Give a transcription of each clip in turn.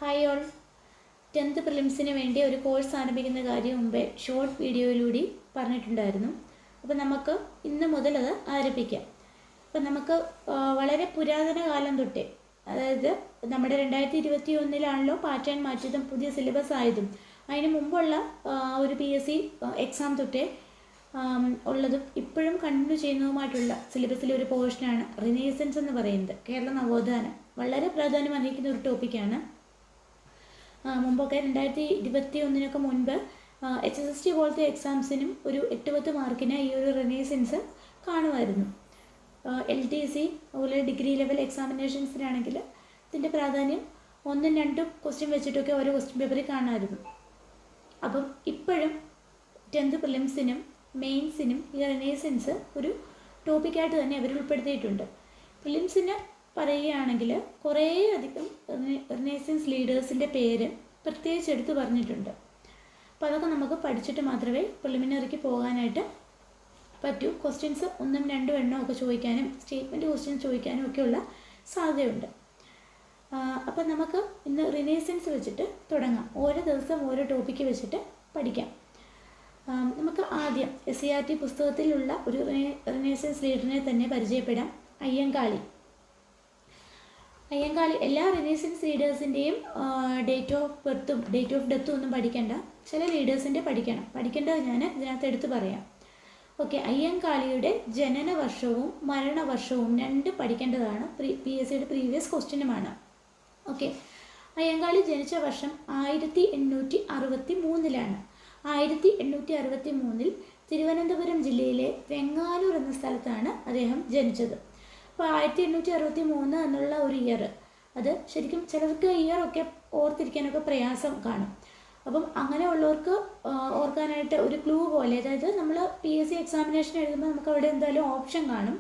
Hi all. 10th പ്രിലിംസിന് വേണ്ടി ഒരു course ആരംഭിക്കുന്ന കാര്യം മുമ്പേ ഷോർട്ട് വീഡിയോയിലൂടെ പറഞ്ഞിട്ടുണ്ടായിരുന്നു. അപ്പോൾ നമുക്ക് ഇന്ന് മുതൽ അത് ആരംഭിക്കാം. അപ്പം നമുക്ക് വളരെ പുരാതന കാലം തൊട്ടേ, അതായത് നമ്മുടെ 2021 പാറ്റേൺ മാറ്റിയതും പുതിയ സിലബസ് ആയതും അതിന് മുമ്പുള്ള ഒരു PSC എക്സാം തൊട്ടേ ഉള്ളതും ഇപ്പോഴും കണ്ടിന്യൂ ചെയ്യുന്നതുമായിട്ടുള്ള സിലബസിലെ ഒരു പോർഷനാണ് റിനൈസൻസ് എന്ന് പറയുന്നത്. കേരള നവോത്ഥാനം വളരെ പ്രാധാന്യം അർഹിക്കുന്ന ഒരു ടോപ്പിക്കാണ്. മുമ്പൊക്കെ 2021 മുൻപ് HSST പോലത്തെ എക്സാംസിനും ഒരു 8-10 മാർക്കിന് ഈ ഒരു റിനൈസൻസ് കാണുമായിരുന്നു. LTC അതുപോലെ ഡിഗ്രി ലെവൽ എക്സാമിനേഷൻസിനാണെങ്കിൽ ഇതിൻ്റെ പ്രാധാന്യം 1-2 ക്വസ്റ്റ്യൻ വെച്ചിട്ടൊക്കെ ഓരോ ക്വസ്റ്റ്യൻ പേപ്പറിൽ കാണാമായിരുന്നു. അപ്പം ഇപ്പോഴും 10th പ്രിലിംസിനും മെയിൻസിനും ഈ റിനൈസൻസ് ഒരു ടോപ്പിക്കായിട്ട് തന്നെ അവർ ഉൾപ്പെടുത്തിയിട്ടുണ്ട്. പ്രിലിംസിന് പറയുകയാണെങ്കിൽ കുറേയധികം റിനൈസൻസ് ലീഡേഴ്സിൻ്റെ പേര് പ്രത്യേകിച്ച് എടുത്ത് പറഞ്ഞിട്ടുണ്ട്. അപ്പോൾ അതൊക്കെ നമുക്ക് പഠിച്ചിട്ട് മാത്രമേ പ്രിലിമിനറിക്ക് പോകാനായിട്ട് പറ്റൂ. ക്വസ്റ്റ്യൻസ് 1-2 എണ്ണമൊക്കെ ചോദിക്കാനും സ്റ്റേറ്റ്മെൻറ്റ് ക്വസ്റ്റ്യൻസ് ചോദിക്കാനും ഒക്കെയുള്ള സാധ്യതയുണ്ട്. അപ്പം നമുക്ക് ഇന്ന് റിനൈസൻസ് വെച്ചിട്ട് തുടങ്ങാം. ഓരോ ദിവസം ഓരോ ടോപ്പിക്ക് വെച്ചിട്ട് പഠിക്കാം. നമുക്ക് ആദ്യം SCERT പുസ്തകത്തിലുള്ള ഒരു റിനൈസൻസ് ലീഡറിനെ തന്നെ പരിചയപ്പെടാം. അയ്യങ്കാളി. എല്ലാ റിനൈസൻസ് ലീഡേഴ്സിൻ്റെയും ഡേറ്റ് ഓഫ് ബർത്തും ഡേറ്റ് ഓഫ് ഡെത്തും ഒന്നും പഠിക്കേണ്ട, ചില ലീഡേഴ്സിൻ്റെ പഠിക്കേണ്ടത് ഞാൻ ഇതിനകത്ത് എടുത്ത് പറയാം. ഓക്കെ, അയ്യങ്കാളിയുടെ ജനന വർഷവും മരണവർഷവും 2 പഠിക്കേണ്ടതാണ്. PSCയുടെ പ്രീവിയസ് ക്വസ്റ്റ്യനുമാണ്. ഓക്കെ, അയ്യങ്കാളി ജനിച്ച വർഷം 1863 1863 തിരുവനന്തപുരം ജില്ലയിലെ വെങ്ങാനൂർ എന്ന സ്ഥലത്താണ് അദ്ദേഹം ജനിച്ചത്. അപ്പോൾ 1863 എന്നുള്ള ഒരു ഇയർ, അത് ശരിക്കും ചിലർക്ക് ഇയറൊക്കെ ഓർത്തിരിക്കാനൊക്കെ പ്രയാസം കാണും. അപ്പം അങ്ങനെയുള്ളവർക്ക് ഓർക്കാനായിട്ട് ഒരു ക്ലൂ പോലെ, അതായത് നമ്മൾ PSC എക്സാമിനേഷൻ എഴുതുമ്പോൾ നമുക്ക് അവിടെ എന്തായാലും ഓപ്ഷൻ കാണും.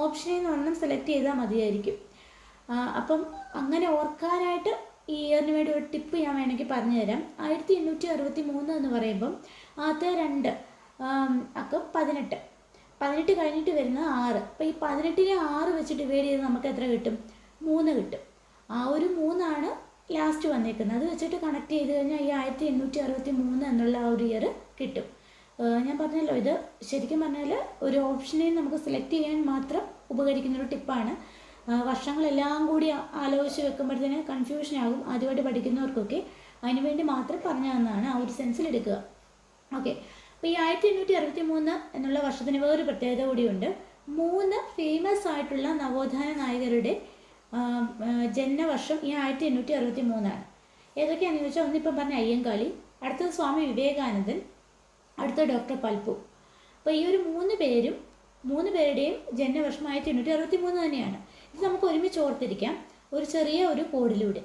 ഓപ്ഷനിൽ നിന്ന് ഒരെണ്ണം സെലക്ട് ചെയ്താൽ മതിയായിരിക്കും. അപ്പം അങ്ങനെ ഓർക്കാനായിട്ട് ഈ ഇയറിന് വേണ്ടി ഒരു ടിപ്പ് ഞാൻ വേണമെങ്കിൽ പറഞ്ഞു തരാം. 1863 എന്ന് പറയുമ്പം ആദ്യത്തെ 2 അക്കം 18 കഴിഞ്ഞിട്ട് വരുന്നത് 6. അപ്പോൾ ഈ 18നെ 6 വെച്ച് ഡിവൈഡ് ചെയ്ത് നമുക്ക് എത്ര കിട്ടും? 3 കിട്ടും. ആ ഒരു 3 ലാസ്റ്റ് വന്നേക്കുന്നത്. അത് വെച്ചിട്ട് കണക്ട് ചെയ്ത് കഴിഞ്ഞാൽ ഈ 1863 എന്നുള്ള ആ ഒരു ഇയർ കിട്ടും. ഞാൻ പറഞ്ഞല്ലോ, ഇത് ശരിക്കും പറഞ്ഞാൽ ഒരു ഓപ്ഷനിൽ നമുക്ക് സെലക്ട് ചെയ്യാൻ മാത്രം ഉപകരിക്കുന്നൊരു ടിപ്പാണ്. വർഷങ്ങളെല്ലാം കൂടി ആലോചിച്ച് വെക്കുമ്പോഴത്തേന് കൺഫ്യൂഷനാകും ആദ്യമായിട്ട് പഠിക്കുന്നവർക്കൊക്കെ. അതിനുവേണ്ടി മാത്രം പറഞ്ഞു തന്നതാണ്, ആ ഒരു സെൻസിൽ എടുക്കുക. ഓക്കെ, അപ്പോൾ ഈ 1863 എന്നുള്ള വർഷത്തിന് വേറൊരു പ്രത്യേകത കൂടിയുണ്ട്. 3 ഫേമസ് ആയിട്ടുള്ള നവോത്ഥാന നായകരുടെ ജന്മവർഷം ഈ 1863. ഏതൊക്കെയാണെന്ന് ചോദിച്ചാൽ, ഒന്നിപ്പം പറഞ്ഞ അയ്യങ്കാളി, അടുത്തത് സ്വാമി വിവേകാനന്ദൻ, അടുത്ത ഡോക്ടർ പൽപ്പു. അപ്പോൾ ഈ ഒരു 3 പേരുടെയും ജന്മവർഷം 1863 തന്നെയാണ്. ഇത് നമുക്ക് ഒരുമിച്ച് ഓർത്തിരിക്കാം ഒരു ചെറിയ ഒരു കോഡിലൂടെ.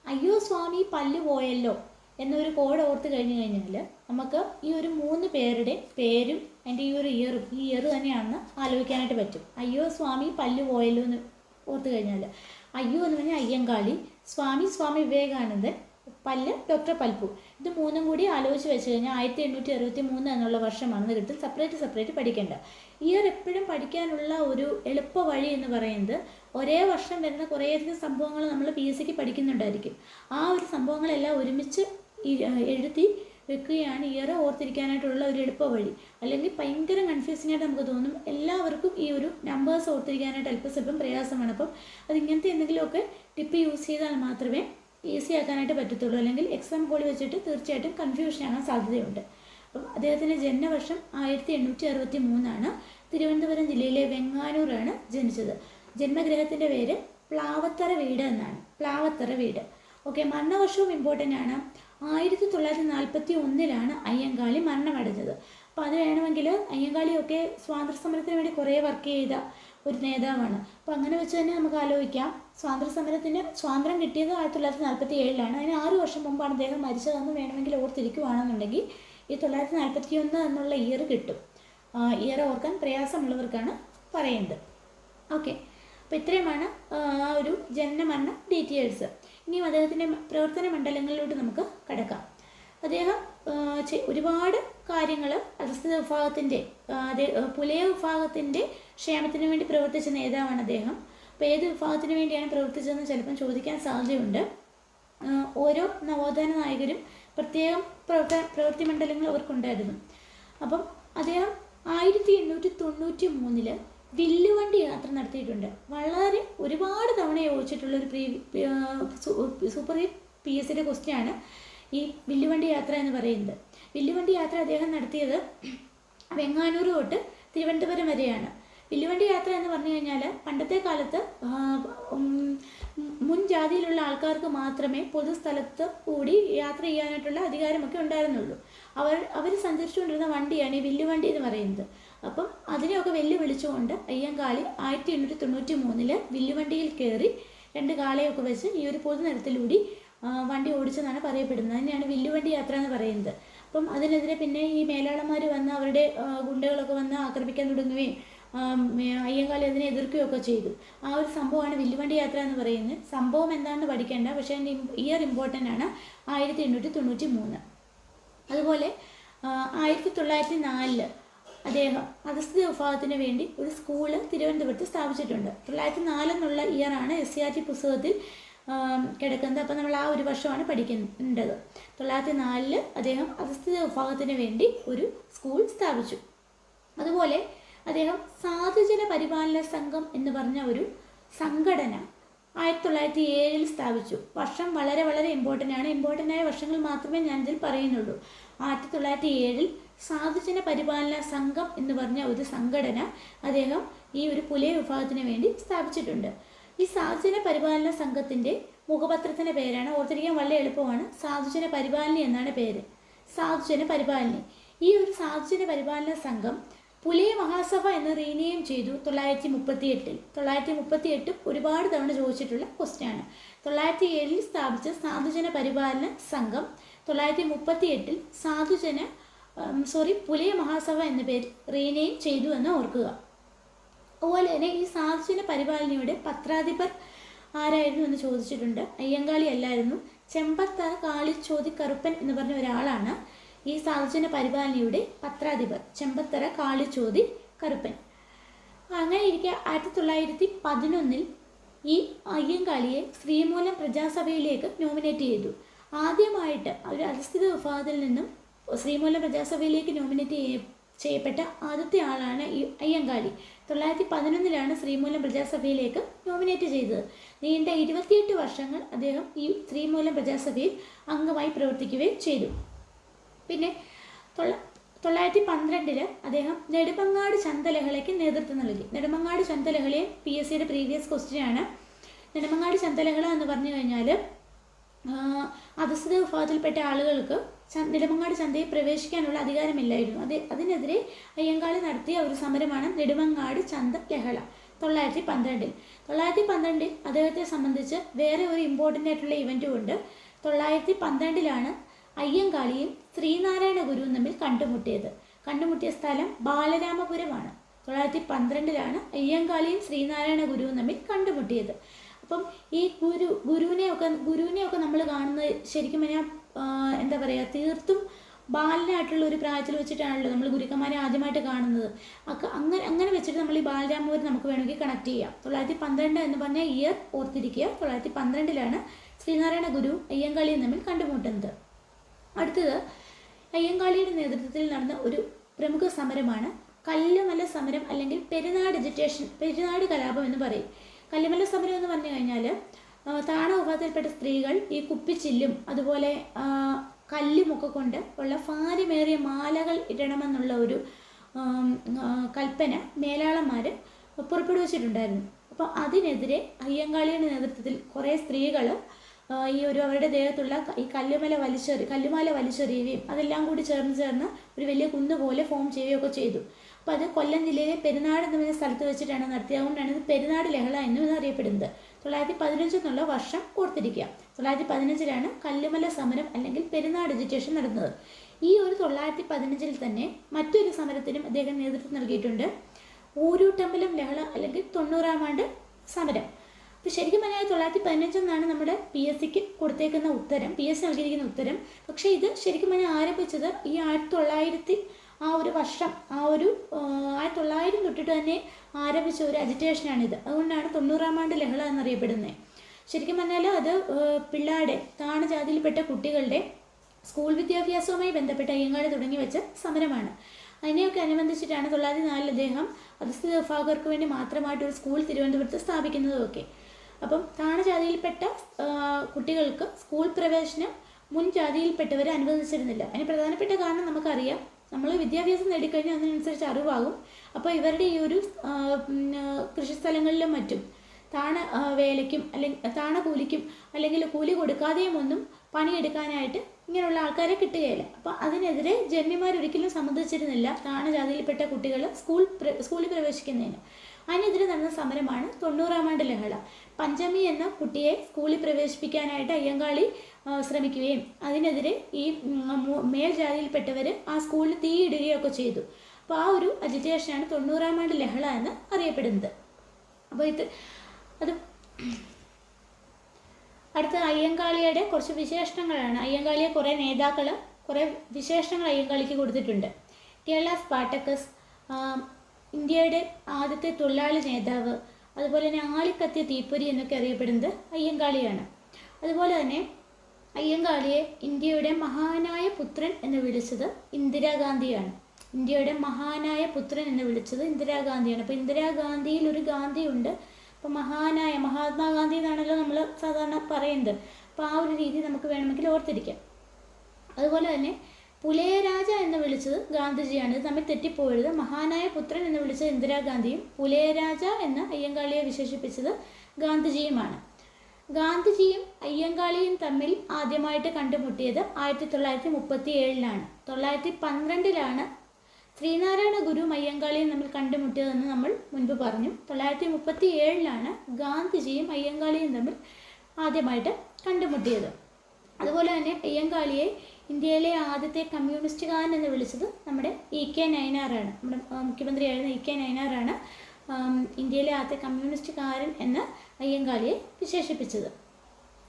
അയ്യോ സ്വാമി പല്ല് പോയല്ലോ എന്നൊരു കോഡ് ഓർത്ത് കഴിഞ്ഞാൽ നമുക്ക് ഈ ഒരു 3 പേരുടെ പേരും അതിൻ്റെ ഈ ഒരു ഇയർ തന്നെയാണെന്ന് ആലോചിക്കാനായിട്ട് പറ്റും. അയ്യോ സ്വാമി പല്ല് പോയല്ലോ എന്ന് ഓർത്ത് കഴിഞ്ഞാൽ, അയ്യോ എന്ന് പറഞ്ഞാൽ അയ്യങ്കാളി, സ്വാമി വിവേകാനന്ദൻ, പല്ല് ഡോക്ടർ പൽപ്പു. ഇത് 3 കൂടി ആലോചിച്ച് വെച്ച് കഴിഞ്ഞാൽ 1863 എന്നുള്ള വർഷമാണെന്ന് കിട്ടും. സെപ്പറേറ്റ് പഠിക്കേണ്ട. ഇയർ എപ്പോഴും പഠിക്കാനുള്ള ഒരു എളുപ്പ വഴി എന്ന് പറയുന്നത്, ഒരേ വർഷം വരുന്ന കുറേയധികം സംഭവങ്ങൾ നമ്മൾ PSCക്ക് പഠിക്കുന്നുണ്ടായിരിക്കും. ആ ഒരു സംഭവങ്ങളെല്ലാം ഒരുമിച്ച് എഴുതി വെക്കുകയാണ് ഇയർ ഓർത്തിരിക്കാനായിട്ടുള്ള ഒരു എളുപ്പ വഴി. അല്ലെങ്കിൽ ഭയങ്കര കൺഫ്യൂസിംഗ് ആയിട്ട് നമുക്ക് തോന്നും. എല്ലാവർക്കും ഈ ഒരു നമ്പേഴ്സ് ഓർത്തിരിക്കാനായിട്ട് അല്പസ്വല്പം പ്രയാസമാണ്. അപ്പം അതിങ്ങനത്തെ എന്തെങ്കിലുമൊക്കെ ടിപ്പ് യൂസ് ചെയ്താൽ മാത്രമേ ഈസി ആക്കാനായിട്ട് പറ്റത്തുള്ളൂ. അല്ലെങ്കിൽ എക്സാം ഹോളിൽ വെച്ചിട്ട് തീർച്ചയായിട്ടും കൺഫ്യൂഷൻ ആകാൻ സാധ്യതയുണ്ട്. അപ്പം അദ്ദേഹത്തിൻ്റെ ജന്മവർഷം 1863. തിരുവനന്തപുരം ജില്ലയിലെ വെങ്ങാനൂരാണ് ജനിച്ചത്. ജന്മഗ്രഹത്തിൻ്റെ പേര് പ്ലാവത്തറ വീട് എന്നാണ്. പ്ലാവത്തറ വീട്. ഓക്കെ, മരണവർഷവും ഇമ്പോർട്ടൻ്റ് ആണ്. 1941 അയ്യങ്കാളി മരണമടഞ്ഞത്. അപ്പോൾ അത് വേണമെങ്കിൽ അയ്യങ്കാളിയൊക്കെ സ്വാതന്ത്ര്യ സമരത്തിന് വേണ്ടി കുറേ വർക്ക് ചെയ്ത ഒരു നേതാവാണ്. അപ്പോൾ അങ്ങനെ വെച്ച് തന്നെ നമുക്ക് ആലോചിക്കാം, സ്വാതന്ത്ര്യം കിട്ടിയത് 1947. അതിന് 6 വർഷം മുമ്പാണ് അദ്ദേഹം മരിച്ചതെന്ന് വേണമെങ്കിൽ ഓർത്തിരിക്കുകയാണെന്നുണ്ടെങ്കിൽ ഈ 1941 എന്നുള്ള ഇയർ കിട്ടും. ഇയർ ഓർക്കാൻ പ്രയാസമുള്ളവർക്കാണ് പറയുന്നത്. ഓക്കെ, അപ്പോൾ ഇത്രയുമാണ് ആ ഒരു ജനനമരണ ഡീറ്റെയിൽസ്. ഇനിയും അദ്ദേഹത്തിൻ്റെ പ്രവർത്തന മണ്ഡലങ്ങളിലോട്ട് നമുക്ക് കടക്കാം. അദ്ദേഹം ഒരുപാട് കാര്യങ്ങൾ അധസ്ഥിത വിഭാഗത്തിൻ്റെ പുലയ വിഭാഗത്തിൻ്റെ ക്ഷേമത്തിന് വേണ്ടി പ്രവർത്തിച്ച നേതാവാണ് അദ്ദേഹം. അപ്പോൾ ഏത് വിഭാഗത്തിന് വേണ്ടിയാണ് പ്രവർത്തിച്ചതെന്ന് ചിലപ്പം ചോദിക്കാൻ സാധ്യതയുണ്ട്. ഓരോ നവോത്ഥാന നായകരും പ്രത്യേകം പ്രവൃത്തി മണ്ഡലങ്ങൾ അവർക്കുണ്ടായിരുന്നു. അപ്പം അദ്ദേഹം 1893 വില്ലുവണ്ടി യാത്ര നടത്തിയിട്ടുണ്ട്. വളരെ ഒരുപാട് തവണ യോജിച്ചിട്ടുള്ള ഒരു സൂപ്പർ ഹിറ്റ് PSCയുടെ ക്വസ്റ്റ്യനാണ് ഈ വില്ലുവണ്ടി യാത്ര എന്ന് പറയുന്നത്. വില്ലുവണ്ടി യാത്ര അദ്ദേഹം നടത്തിയത് വെങ്ങാനൂർ തൊട്ട് തിരുവനന്തപുരം വരെയാണ്. വില്ലുവണ്ടി യാത്ര എന്ന് പറഞ്ഞു കഴിഞ്ഞാൽ പണ്ടത്തെ കാലത്ത് മുൻ ജാതിയിലുള്ള ആൾക്കാർക്ക് മാത്രമേ പൊതുസ്ഥലത്ത് കൂടി യാത്ര ചെയ്യാനായിട്ടുള്ള അധികാരമൊക്കെ ഉണ്ടായിരുന്നുള്ളൂ. അവർ സഞ്ചരിച്ചുകൊണ്ടിരുന്ന വണ്ടിയാണ് ഈ വില്ലുവണ്ടി എന്ന് പറയുന്നത്. അപ്പം അതിനെയൊക്കെ വെല്ലുവിളിച്ചുകൊണ്ട് അയ്യങ്കാളി 1893 വില്ലുവണ്ടിയിൽ കയറി 2 കാളയൊക്കെ വെച്ച് ഈ ഒരു പൊതുനിരത്തിലൂടി വണ്ടി ഓടിച്ചെന്നാണ് പറയപ്പെടുന്നത്. അതിനെയാണ് വില്ലുവണ്ടി യാത്ര എന്ന് പറയുന്നത്. അപ്പം അതിനെതിരെ പിന്നെ ഈ മേലാളന്മാർ വന്ന് അവരുടെ ഗുണ്ടകളൊക്കെ വന്ന് ആക്രമിക്കാൻ തുടങ്ങുകയും അയ്യങ്കാളി അതിനെ എതിർക്കുകയൊക്കെ ചെയ്തു. ആ ഒരു സംഭവമാണ് വില്ലുവണ്ടി യാത്ര എന്ന് പറയുന്നത്. സംഭവം എന്താണെന്ന് പഠിക്കേണ്ട, പക്ഷേ അതിൻ്റെ ഇയർ ഇമ്പോർട്ടൻ്റ് ആണ്, 1893. അതുപോലെ 1904 അദ്ദേഹം അധസ്ഥിത വിഭാഗത്തിന് വേണ്ടി ഒരു സ്കൂള് തിരുവനന്തപുരത്ത് സ്ഥാപിച്ചിട്ടുണ്ട്. 1904 എന്നുള്ള ഇയറാണ് SCERT പുസ്തകത്തിൽ കിടക്കുന്നത്. അപ്പം നമ്മൾ ആ ഒരു വർഷമാണ് പഠിക്കേണ്ടത്. 1904 അദ്ദേഹം അധസ്ഥിത വിഭാഗത്തിന് വേണ്ടി ഒരു സ്കൂൾ സ്ഥാപിച്ചു. അതുപോലെ അദ്ദേഹം സാധുജന പരിപാലന സംഘം എന്ന് പറഞ്ഞ ഒരു സംഘടന 1907 സ്ഥാപിച്ചു. വർഷം വളരെ വളരെ ഇമ്പോർട്ടൻ്റ് ആയ വർഷങ്ങൾ മാത്രമേ ഞാനിതിൽ പറയുന്നുള്ളൂ. 1907 സാധുജന പരിപാലന സംഘം എന്ന് പറഞ്ഞ ഒരു സംഘടന അദ്ദേഹം ഈ ഒരു പുലയ വിഭാഗത്തിന് വേണ്ടി സ്ഥാപിച്ചിട്ടുണ്ട്. ഈ സാധുജന പരിപാലന സംഘത്തിൻ്റെ മുഖപത്രത്തിൻ്റെ പേരാണ്, ഓർത്തിരിക്കാൻ വളരെ എളുപ്പമാണ്, സാധുജന പരിപാലനി എന്നാണ് പേര്. സാധുജന പരിപാലനി. ഈ ഒരു സാധുജന പരിപാലന സംഘം പുലയ മഹാസഭ എന്ന് റീനെയിം ചെയ്തു 1938. 1938 ഒരുപാട് തവണ ചോദിച്ചിട്ടുള്ള ക്വസ്റ്റ്യനാണ്. 1907 സ്ഥാപിച്ച സാധുജന പരിപാലന സംഘം 1938 പുലയ മഹാസഭ എന്ന പേര് റീനെയിം ചെയ്തു എന്ന് ഓർക്കുക. അതുപോലെ തന്നെ ഈ സാധുജന പരിപാലനയുടെ പത്രാധിപർ ആരായിരുന്നു എന്ന് ചോദിച്ചിട്ടുണ്ട്. അയ്യങ്കാളി അല്ലായിരുന്നു, ചെമ്പത്തറ കാളിച്ചോതി കറുപ്പൻ എന്ന് പറഞ്ഞ ഒരാളാണ് ഈ സാധുജന പരിപാലനയുടെ പത്രാധിപർ, ചെമ്പത്തറ കാളിച്ചോതി കറുപ്പൻ. അങ്ങനെ ഇരിക്കെ 1911 ഈ അയ്യങ്കാളിയെ ശ്രീമൂലം പ്രജാസഭയിലേക്ക് നോമിനേറ്റ് ചെയ്തു. ആദ്യമായിട്ട് ഒരു അധസ്ഥിത വിഭാഗത്തിൽ നിന്നും ശ്രീമൂലം പ്രജാസഭയിലേക്ക് നോമിനേറ്റ് ചെയ്യപ്പെട്ട ആദ്യത്തെ ആളാണ് ഈ അയ്യങ്കാളി. 1911 ശ്രീമൂലം പ്രജാസഭയിലേക്ക് നോമിനേറ്റ് ചെയ്തത്. നീണ്ട 28 വർഷങ്ങൾ അദ്ദേഹം ഈ ശ്രീമൂലം പ്രജാസഭയിൽ അംഗമായി പ്രവർത്തിക്കുകയും ചെയ്തു. പിന്നെ 1912 അദ്ദേഹം നെടുമങ്ങാട് ചന്തലഹളയ്ക്ക് നേതൃത്വം നൽകി. നെടുമങ്ങാട് ചന്തലഹളയെ PSCയുടെ പ്രീവിയസ് ക്വസ്റ്റ്യനാണ്. നെടുമങ്ങാട് ചന്തലഹള എന്ന് പറഞ്ഞു കഴിഞ്ഞാൽ അധസ്ഥിത വിഭാഗത്തിൽപ്പെട്ട ആളുകൾക്ക് നെടുമങ്ങാട് ചന്തയിൽ പ്രവേശിക്കാനുള്ള അധികാരമില്ലായിരുന്നു. അതിനെതിരെ അയ്യങ്കാളി നടത്തിയ ഒരു സമരമാണ് നെടുമങ്ങാട് ചന്ത ലഹള 1912. 1912 അദ്ദേഹത്തെ സംബന്ധിച്ച് വേറെ ഒരു ഇമ്പോർട്ടൻ്റ് ആയിട്ടുള്ള ഇവൻറ്റും ഉണ്ട്. 1912 അയ്യങ്കാളിയും ശ്രീനാരായണ ഗുരുവും തമ്മിൽ കണ്ടുമുട്ടിയ സ്ഥലം ബാലരാമപുരമാണ്. 1912 അയ്യങ്കാളിയും ശ്രീനാരായണ ഗുരുവും തമ്മിൽ കണ്ടുമുട്ടിയത്. അപ്പം ഈ ഗുരുവിനെയൊക്കെ നമ്മൾ കാണുന്നത് ശരിക്കും പറഞ്ഞാൽ എന്താ പറയുക, തീർത്തും ബാലനായിട്ടുള്ള ഒരു പ്രായത്തിൽ വെച്ചിട്ടാണല്ലോ നമ്മൾ ഗുരുക്കന്മാരെ ആദ്യമായിട്ട് കാണുന്നത്. അങ്ങനെ വെച്ചിട്ട് നമ്മൾ ഈ ബാലരാമപുരം നമുക്ക് വേണമെങ്കിൽ കണക്ട് ചെയ്യാം. 1912 എന്ന് പറഞ്ഞ ഇയർ ഓർത്തിരിക്കുക. 1912 ശ്രീനാരായണ ഗുരു അയ്യങ്കാളിയും തമ്മിൽ കണ്ടുമുട്ടുന്നത്. അടുത്തത് അയ്യങ്കാളിയുടെ നേതൃത്വത്തിൽ നടന്ന ഒരു പ്രമുഖ സമരമാണ് കല്ലുമല സമരം, അല്ലെങ്കിൽ പെരുനാട് കലാപം എന്ന് പറയും. കല്ലുമല സമരം എന്ന് പറഞ്ഞു കഴിഞ്ഞാൽ താണ വിഭാഗത്തിൽപ്പെട്ട സ്ത്രീകൾ ഈ കുപ്പിച്ചില്ലും അതുപോലെ കല്ലുമൊക്കെ കൊണ്ട് ഉള്ള ഭാരമേറിയ മാലകൾ ഇടണമെന്നുള്ള ഒരു കൽപ്പന മേലാളന്മാർ പുറപ്പെടുവിച്ചിട്ടുണ്ടായിരുന്നു. അപ്പോൾ അതിനെതിരെ അയ്യങ്കാളിയുടെ നേതൃത്വത്തിൽ കുറേ സ്ത്രീകൾ അവരുടെ ദേഹത്തുള്ള ഈ കല്ലുമാല വലിച്ചെറിയുകയും അതെല്ലാം കൂടി ചേർന്ന് ഒരു വലിയ കുന്നുപോലെ ഫോം ചെയ്യുകയൊക്കെ ചെയ്തു. അപ്പോൾ അത് കൊല്ലം ജില്ലയിലെ പെരുന്നാട് എന്ന സ്ഥലത്ത് വെച്ചിട്ടാണ് നടത്തിയത്. അതുകൊണ്ടാണ് ഇത് പെരുന്നാട് ലഹള എന്നും അറിയപ്പെടുന്നത്. 1915 എന്നുള്ള വർഷം ഓർത്തിരിക്കുക. 1915 കല്ലുമല സമരം അല്ലെങ്കിൽ പെരുന്നാട് എജിറ്റേഷൻ നടന്നത്. ഈ ഒരു 1915 തന്നെ മറ്റൊരു സമരത്തിനും അദ്ദേഹം നേതൃത്വം നൽകിയിട്ടുണ്ട്. ഊരൂട്ടമ്പലം ലഹള അല്ലെങ്കിൽ 90-ാം ആണ്ട് സമരം. അപ്പോൾ ശരിക്കും പറഞ്ഞാൽ 1915 എന്നാണ് നമ്മുടെ PSCക്ക് കൊടുത്തേക്കുന്ന ഉത്തരം, PSC നൽകിയിരിക്കുന്ന ഉത്തരം. പക്ഷേ ഇത് ശരിക്കും പറഞ്ഞാൽ ആരംഭിച്ചത് ഈ 1900 ആ ഒരു വർഷം, 1900 തൊട്ടിട്ട് തന്നെ ആരംഭിച്ച ഒരു അജിറ്റേഷനാണിത്. അതുകൊണ്ടാണ് 90-ാം ആണ്ട് ലഹള എന്നറിയപ്പെടുന്നത്. ശരിക്കും പറഞ്ഞാൽ അത് പിള്ളേരുടെ താണ ജാതിയിൽപ്പെട്ട കുട്ടികളുടെ സ്കൂൾ വിദ്യാഭ്യാസവുമായി ബന്ധപ്പെട്ട് അയ്യങ്കാളി തുടങ്ങി വെച്ച സമരമാണ്. അതിനെയൊക്കെ അനുബന്ധിച്ചിട്ടാണ് 1904 അദ്ദേഹം അധസ്ഥിത വിഭാഗർക്ക് വേണ്ടി മാത്രമായിട്ട് ഒരു സ്കൂൾ തിരുവനന്തപുരത്ത് സ്ഥാപിക്കുന്നതുമൊക്കെ. അപ്പം താണ ജാതിയിൽപ്പെട്ട കുട്ടികൾക്ക് സ്കൂൾ പ്രവേശനം മുൻ ജാതിയിൽപ്പെട്ടവരെ അനുവദിച്ചിരുന്നില്ല. അതിന് പ്രധാനപ്പെട്ട കാരണം നമുക്കറിയാം, നമ്മൾ വിദ്യാഭ്യാസം നേടിക്കഴിഞ്ഞാൽ അതിനനുസരിച്ച് അറിവാകും. അപ്പോൾ ഇവരുടെ ഈ ഒരു കൃഷിസ്ഥലങ്ങളിലും മറ്റും താണ വേലയ്ക്കും അല്ലെങ്കിൽ താണ കൂലിക്കും അല്ലെങ്കിൽ കൂലി കൊടുക്കാതെയും ഒന്നും പണിയെടുക്കാനായിട്ട് ഇങ്ങനെയുള്ള ആൾക്കാരെ കിട്ടുകയില്ല. അപ്പോൾ അതിനെതിരെ ജന്മിമാരൊരിക്കലും സമ്മതിച്ചിരുന്നില്ല താണ ജാതിയിൽപ്പെട്ട കുട്ടികൾ സ്കൂളിൽ പ്രവേശിക്കുന്നതിന്. അതിനെതിരെ നടന്ന സമരമാണ് 90-ാം ആണ്ട് ലഹള. പഞ്ചമി എന്ന കുട്ടിയെ സ്കൂളിൽ പ്രവേശിപ്പിക്കാനായിട്ട് അയ്യങ്കാളി ശ്രമിക്കുകയും അതിനെതിരെ ഈ മേൽജാതിയിൽപ്പെട്ടവർ ആ സ്കൂളിൽ തീയിടുകയൊക്കെ ചെയ്തു. അപ്പോൾ ആ ഒരു അജിറ്റേഷനാണ് 90-ാം ആണ്ട് ലഹള എന്ന് അറിയപ്പെടുന്നത്. അപ്പോൾ അത് അടുത്ത അയ്യങ്കാളിയുടെ കുറച്ച് വിശേഷണങ്ങളാണ്. അയ്യങ്കാളിയെ കുറേ നേതാക്കൾ കുറേ വിശേഷണങ്ങൾ അയ്യങ്കാളിക്ക് കൊടുത്തിട്ടുണ്ട്. കേരള സ്പാർട്ടക്കസ്, ഇന്ത്യയുടെ ആദ്യത്തെ തൊഴിലാളി നേതാവ്, അതുപോലെ തന്നെ ആളിക്കത്തിയ തീപ്പൊരി എന്നൊക്കെ അറിയപ്പെടുന്നത് അയ്യങ്കാളിയാണ്. അതുപോലെ തന്നെ അയ്യങ്കാളിയെ ഇന്ത്യയുടെ മഹാനായ പുത്രൻ എന്ന് വിളിച്ചത് ഇന്ദിരാഗാന്ധിയാണ്. ഇന്ത്യയുടെ മഹാനായ പുത്രൻ എന്ന് വിളിച്ചത് ഇന്ദിരാഗാന്ധിയാണ്. അപ്പോൾ ഇന്ദിരാഗാന്ധിയിൽ ഒരു ഗാന്ധി ഉണ്ട്. അപ്പോൾ മഹാനായ മഹാത്മാഗാന്ധി എന്നാണല്ലോ നമ്മൾ സാധാരണ പറയുന്നത്. അപ്പോൾ ആ ഒരു രീതി നമുക്ക് വേണമെങ്കിൽ ഓർത്തിരിക്കാം. അതുപോലെ തന്നെ പുലയരാജ എന്ന് വിളിച്ചത് ഗാന്ധിജിയാണ്. ഇത് തമ്മിൽ തെറ്റിപ്പോയത്. മഹാനായ പുത്രൻ എന്ന് വിളിച്ചത് ഇന്ദിരാഗാന്ധിയും പുലയരാജ എന്ന് അയ്യങ്കാളിയെ വിശേഷിപ്പിച്ചത് ഗാന്ധിജിയുമാണ്. ഗാന്ധിജിയും അയ്യങ്കാളിയും തമ്മിൽ ആദ്യമായിട്ട് കണ്ടുമുട്ടിയത് 1937-ലാണ്. 1912-ലാണ് ശ്രീനാരായണ ഗുരു അയ്യങ്കാളിയും തമ്മിൽ കണ്ടുമുട്ടിയതെന്ന് നമ്മൾ മുൻപ് പറഞ്ഞു. 1937-ലാണ് ഗാന്ധിജിയും അയ്യങ്കാളിയും തമ്മിൽ ആദ്യമായിട്ട് കണ്ടുമുട്ടിയത്. അതുപോലെ തന്നെ അയ്യങ്കാളിയെ ഇന്ത്യയിലെ ആദ്യത്തെ കമ്മ്യൂണിസ്റ്റുകാരൻ എന്ന് വിളിച്ചത് നമ്മുടെ EK നയനാറാണ്. നമ്മുടെ മുഖ്യമന്ത്രിയായിരുന്ന EK നയനാറാണ് ഇന്ത്യയിലെ ആദ്യത്തെ കമ്മ്യൂണിസ്റ്റുകാരൻ എന്ന് അയ്യങ്കാളിയെ വിശേഷിപ്പിച്ചത്.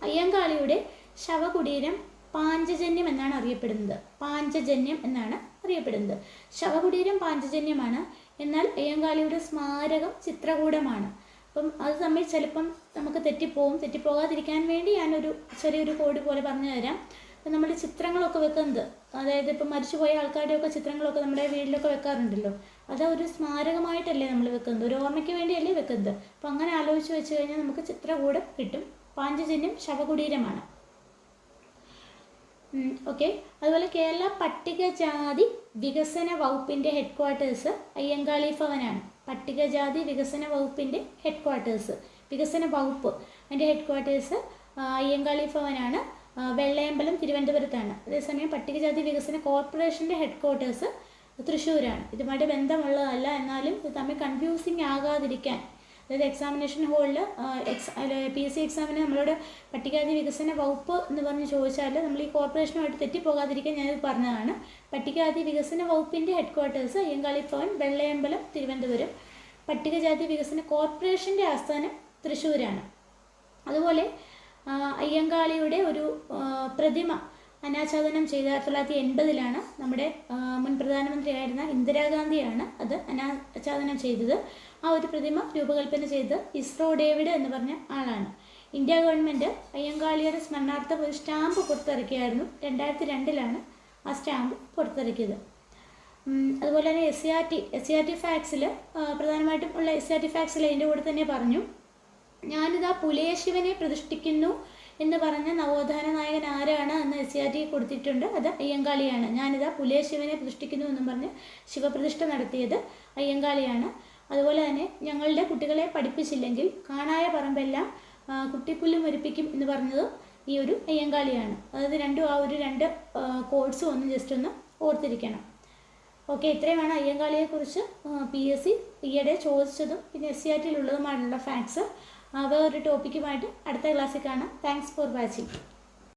അയ്യങ്കാളിയുടെ ശവകുടീരം പാഞ്ചജന്യം എന്നാണ് അറിയപ്പെടുന്നത്. പാഞ്ചജന്യം എന്നാണ് അറിയപ്പെടുന്നത്. ശവകുടീരം പാഞ്ചജന്യമാണ്. എന്നാൽ അയ്യങ്കാളിയുടെ സ്മാരകം ചിത്രകൂടമാണ്. അപ്പം അത് തമ്മിൽ ചിലപ്പം നമുക്ക് തെറ്റിപ്പോകാതിരിക്കാൻ വേണ്ടി ഞാനൊരു ചെറിയൊരു കോഡ് പോലെ പറഞ്ഞു തരാം. അപ്പം നമ്മൾ ചിത്രങ്ങളൊക്കെ വെക്കുന്നത്, അതായത് ഇപ്പം മരിച്ചുപോയ ആൾക്കാരുടെയൊക്കെ ചിത്രങ്ങളൊക്കെ നമ്മുടെ വീട്ടിലൊക്കെ വെക്കാറുണ്ടല്ലോ, അത് ഒരു സ്മാരകമായിട്ടല്ലേ നമ്മൾ വെക്കുന്നത്, ഒരു ഓർമ്മയ്ക്ക് വേണ്ടിയല്ലേ വെക്കുന്നത്. അപ്പം അങ്ങനെ ആലോചിച്ച് വെച്ച് കഴിഞ്ഞാൽ നമുക്ക് ചിത്രകൂടം കിട്ടും. പാഞ്ചജന്യം ശവകുടീരമാണ്. ഓക്കെ. അതുപോലെ കേരള പട്ടികജാതി വികസന വകുപ്പിൻ്റെ ഹെഡ്ക്വാർട്ടേഴ്സ് അയ്യങ്കാളി ഭവനാണ്. പട്ടികജാതി വികസന വകുപ്പിൻ്റെ ഹെഡ്ക്വാർട്ടേഴ്സ്, വികസന വകുപ്പ് അതിൻ്റെ ഹെഡ്ക്വാർട്ടേഴ്സ് അയ്യങ്കാളി ഭവനാണ്. വെള്ളയമ്പലം തിരുവനന്തപുരത്താണ്. അതേസമയം പട്ടികജാതി വികസന കോർപ്പറേഷൻ്റെ ഹെഡ്ക്വാർട്ടേഴ്സ് തൃശ്ശൂരാണ്. ഇതുമായിട്ട് ബന്ധമുള്ളതല്ല, എന്നാലും ഇത് തമ്മിൽ കൺഫ്യൂസിങ് ആകാതിരിക്കാൻ, അതായത് എക്സാമിനേഷൻ ഹോളിൽ PSC എക്സാമിന് നമ്മളോട് പട്ടികജാതി വികസന വകുപ്പ് എന്ന് പറഞ്ഞ് ചോദിച്ചാൽ നമ്മൾ ഈ കോർപ്പറേഷനുമായിട്ട് തെറ്റിപ്പോകാതിരിക്കാൻ ഞാനിത് പറഞ്ഞതാണ്. പട്ടികജാതി വികസന വകുപ്പിൻ്റെ ഹെഡ്ക്വാർട്ടേഴ്സ് അയ്യങ്കാളി ഭവൻ, വെള്ളയമ്പലം തിരുവനന്തപുരം. പട്ടികജാതി വികസന കോർപ്പറേഷൻ്റെ ആസ്ഥാനം തൃശ്ശൂരാണ്. അതുപോലെ അയ്യങ്കാളിയുടെ ഒരു പ്രതിമ അനാച്ഛാദനം ചെയ്ത 1980-ലാണ്. നമ്മുടെ മുൻ പ്രധാനമന്ത്രിയായിരുന്ന ഇന്ദിരാഗാന്ധിയാണ് അത് അനാച്ഛാദനം ചെയ്തത്. ആ ഒരു പ്രതിമ രൂപകൽപ്പന ചെയ്ത് ഇസ്രോ ഡേവിഡ് എന്ന് പറഞ്ഞ ആളാണ്. ഇന്ത്യ ഗവൺമെൻറ് അയ്യങ്കാളിയുടെ സ്മരണാർത്ഥം ഒരു സ്റ്റാമ്പ് പുറത്തിറക്കിയായിരുന്നു. 2002-ലാണ് ആ സ്റ്റാമ്പ് പുറത്തിറക്കിയത്. അതുപോലെ തന്നെ SCRT ഫാക്സിൽ പ്രധാനമായിട്ടും ഉള്ള SCRT ഫാക്സിൽ അതിൻ്റെ കൂടെ തന്നെ പറഞ്ഞു, ഞാനിതാ പുലയശിവനെ പ്രതിഷ്ഠിക്കുന്നു എന്ന് പറഞ്ഞ നവോത്ഥാന നായകൻ ആരാണ് എന്ന് SCRT കൊടുത്തിട്ടുണ്ട്. അത് അയ്യങ്കാളിയാണ്. ഞാനിതാ പുലയശിവനെ പ്രതിഷ്ഠിക്കുന്നു എന്നും പറഞ്ഞ് ശിവപ്രതിഷ്ഠ നടത്തിയത് അയ്യങ്കാളിയാണ്. അതുപോലെ തന്നെ ഞങ്ങളുടെ കുട്ടികളെ പഠിപ്പിച്ചില്ലെങ്കിൽ കാണായ പറമ്പെല്ലാം കുട്ടിപ്പുല്ലും ഒരുപ്പിക്കും എന്ന് പറഞ്ഞത് ഈ ഒരു അയ്യങ്കാളിയാണ്. അതായത് രണ്ട് കോഡ്സും ജസ്റ്റ് ഒന്ന് ഓർത്തിരിക്കണം. ഓക്കെ, ഇത്രയുമാണ് അയ്യങ്കാളിയെക്കുറിച്ച് PSC ഈയിടെ ചോദിച്ചതും പിന്നെ SCRT-യിലുള്ളതുമായിട്ടുള്ള ഫാക്ട്സ്. വേറൊരു ടോപ്പിക്കുമായിട്ട് അടുത്ത ക്ലാസ്സിൽ കാണാം. Thanks for watching.